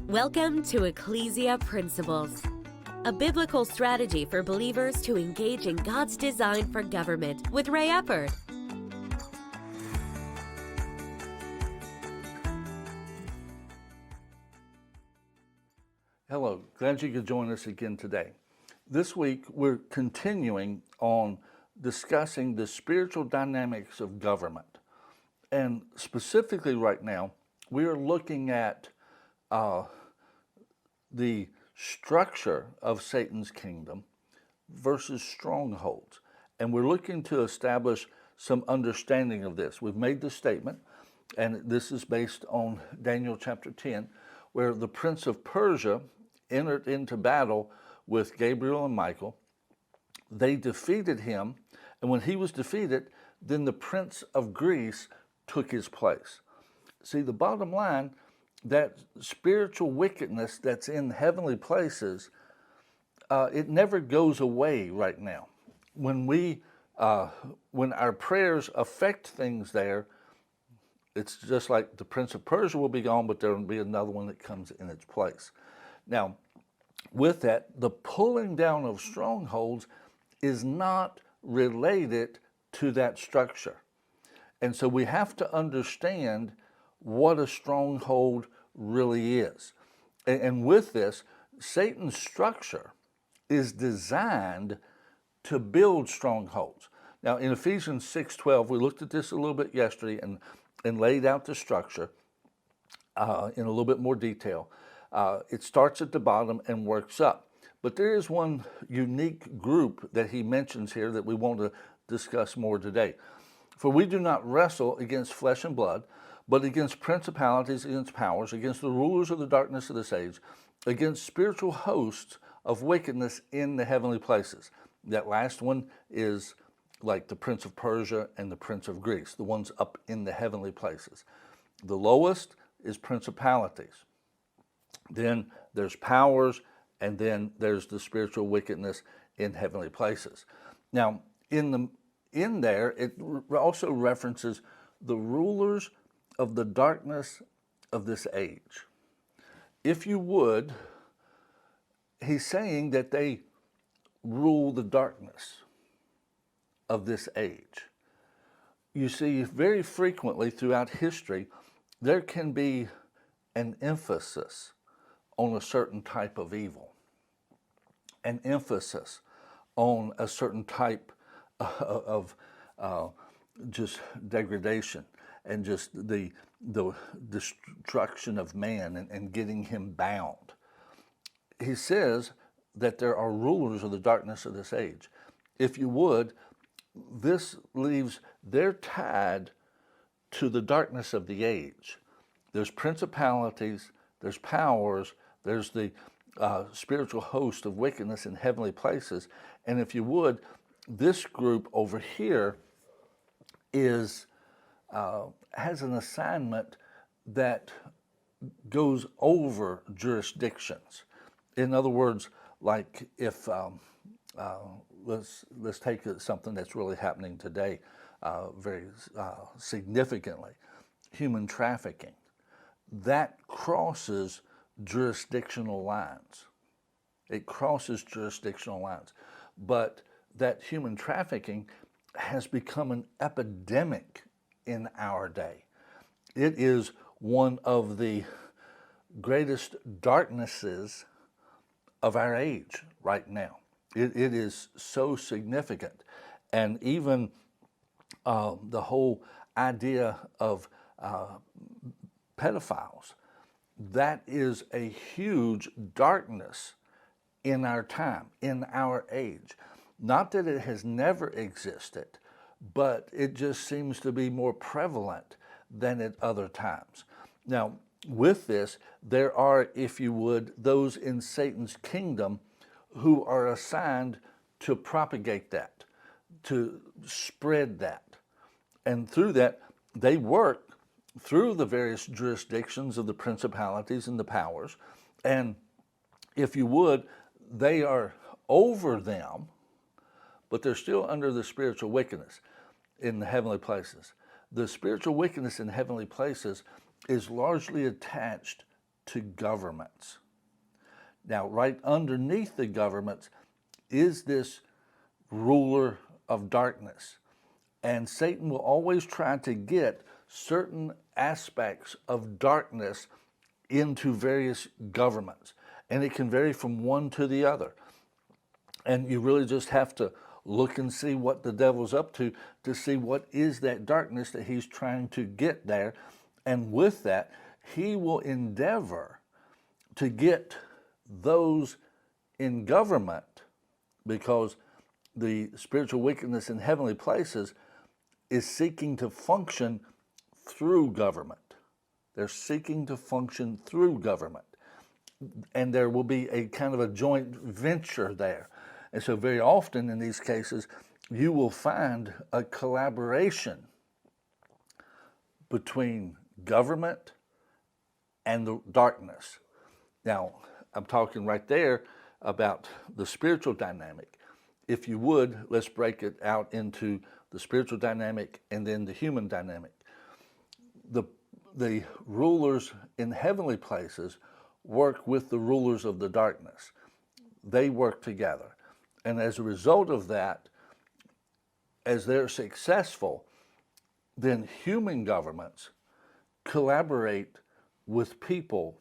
Welcome to Ecclesia Principles, a biblical strategy for believers to engage in God's design for government with Ray Eppard. Hello, glad you could join us again today. This week we're continuing on discussing the spiritual dynamics of government. And specifically right now, we are looking at the structure of Satan's kingdom versus strongholds. And we're looking to establish some understanding of this. We've made this statement, and this is based on Daniel chapter 10, where the prince of Persia entered into battle with Gabriel and Michael. They defeated him, and when he was defeated, then the prince of Greece took his place. See, the bottom line, that spiritual wickedness that's in heavenly places, it never goes away right now. When our prayers affect things there, it's just like the prince of Persia will be gone, but there will be another one that comes in its place. Now, with that, the pulling down of strongholds is not related to that structure. And so we have to understand what a stronghold really is. And with this, Satan's structure is designed to build strongholds. Now, in Ephesians 6:12, we looked at this a little bit yesterday and laid out the structure in a little bit more detail. It starts at the bottom and works up. But there is one unique group that he mentions here that we want to discuss more today. For we do not wrestle against flesh and blood, but against principalities, against powers, against the rulers of the darkness of this age, against spiritual hosts of wickedness in the heavenly places. That last one is like the prince of Persia and the prince of Greece, the ones up in the heavenly places. The lowest is principalities. Then there's powers, and then there's the spiritual wickedness in heavenly places. Now, in there, it also references the rulers of the darkness of this age. If you would, he's saying that they rule the darkness of this age. You see, very frequently throughout history, there can be an emphasis on a certain type of evil, an emphasis on a certain type of just degradation and just the destruction of man and getting him bound. He says that there are rulers of the darkness of this age. If you would, this leaves, they're tied to the darkness of the age. There's principalities, there's powers, there's the spiritual host of wickedness in heavenly places. And if you would, this group over here is has an assignment that goes over jurisdictions. In other words, like if let's take something that's really happening today, very significantly, human trafficking. That crosses jurisdictional lines. It crosses jurisdictional lines, but that human trafficking has become an epidemic in our day. It is one of the greatest darknesses of our age right now. It is so significant. And even the whole idea of pedophiles, that is a huge darkness in our time, in our age. Not that it has never existed, but it just seems to be more prevalent than at other times. Now, with this, there are, if you would, those in Satan's kingdom who are assigned to propagate that, to spread that. And through that, they work through the various jurisdictions of the principalities and the powers. And if you would, they are over them, but they're still under the spiritual wickedness in the heavenly places. The spiritual wickedness in heavenly places is largely attached to governments. Now, right underneath the governments is this ruler of darkness. And Satan will always try to get certain aspects of darkness into various governments. And it can vary from one to the other. And you really just have to look and see what the devil's up to see what is that darkness that he's trying to get there. And with that, he will endeavor to get those in government, because the spiritual wickedness in heavenly places is seeking to function through government. They're seeking to function through government. And there will be a kind of a joint venture there. And so very often in these cases, you will find a collaboration between government and the darkness. Now, I'm talking right there about the spiritual dynamic. If you would, let's break it out into the spiritual dynamic and then the human dynamic. The rulers in heavenly places work with the rulers of the darkness. They work together. And as a result of that, as they're successful, then human governments collaborate with people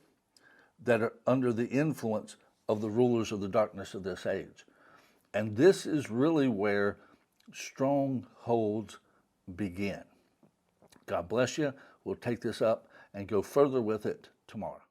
that are under the influence of the rulers of the darkness of this age. And this is really where strongholds begin. God bless you. We'll take this up and go further with it tomorrow.